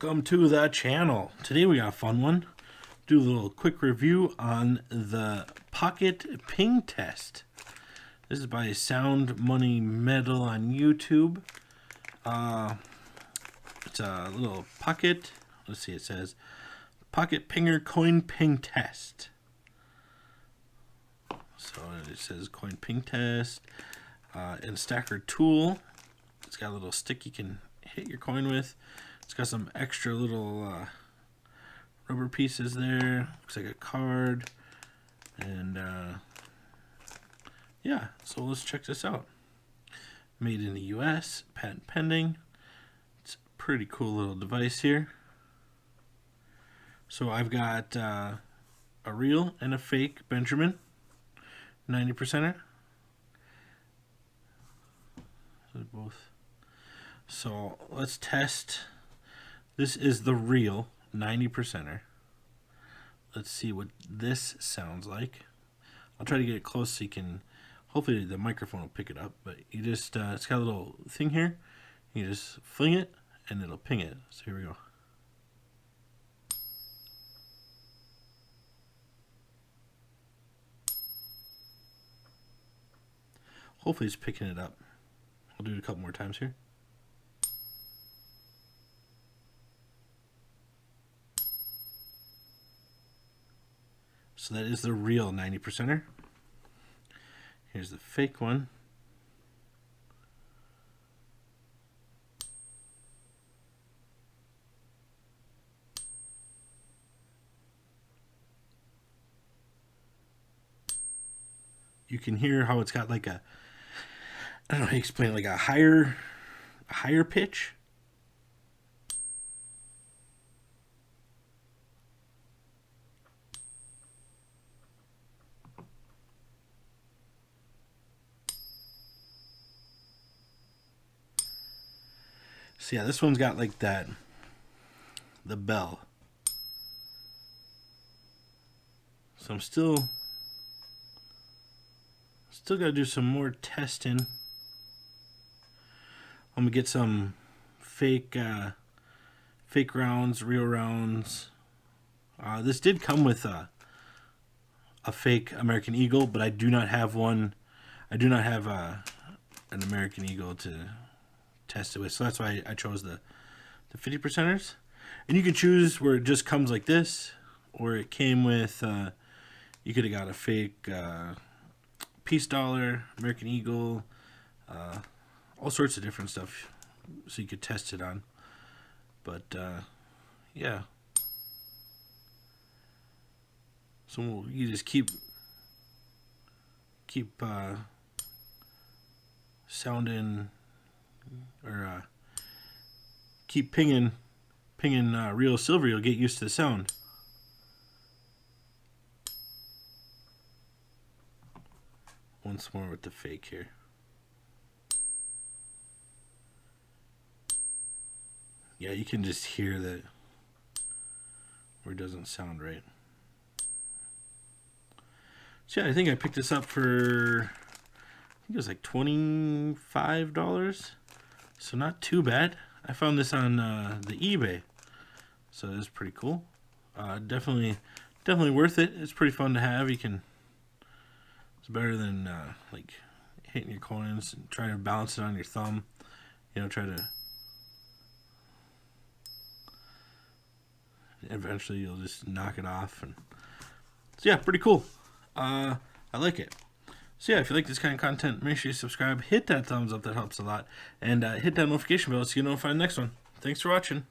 Welcome to the channel. Today we got a fun one. Do a little quick review on the pocket ping test. This is by Sound Money Metal on YouTube. It's a little pocket. Let's see, it says pocket pinger coin ping test. So it says coin ping test and stacker tool. It's got a little stick you can hit your coin with. It's got some extra little rubber pieces there. Looks like a card. And yeah, so let's check this out. Made in the US, patent pending. It's a pretty cool little device here. So I've got a real and a fake Benjamin 90%er. Both. So let's test. This is the real 90%er. Let's see what this sounds like. I'll try to get it close so you can, hopefully the microphone will pick it up, but you just, it's got a little thing here. You just fling it and it'll ping it. So here we go. Hopefully it's picking it up. I'll do it a couple more times here. So that is the real 90%er. Here's the fake one. You can hear how it's got like a, I don't know how to explain it, like a higher pitch. So yeah, this one's got like that, the bell. So I'm still gotta do some more testing. I'm gonna get some fake rounds, real rounds. This did come with a fake American Eagle, but I do not have one. I do not have an American Eagle to test it with, so that's why I chose the 50%ers. And you can choose where it just comes like this, or it came with, you could have got a fake peace dollar, American Eagle, all sorts of different stuff, so you could test it on. But yeah, so you just keep sounding, or keep pinging real silver. You'll get used to the sound. Once more with the fake here. Yeah, you can just hear that where it doesn't sound right. So yeah, I think I picked this up for, I think it was like $25. So not too bad. I found this on the eBay. So it's pretty cool. Definitely worth it. It's pretty fun to have. You can, it's better than like hitting your coins and trying to balance it on your thumb. You know, try to, eventually you'll just knock it off. And so yeah, pretty cool. I like it. So yeah, if you like this kind of content, make sure you subscribe, hit that thumbs up, that helps a lot, and hit that notification bell so you know if I find the next one. Thanks for watching.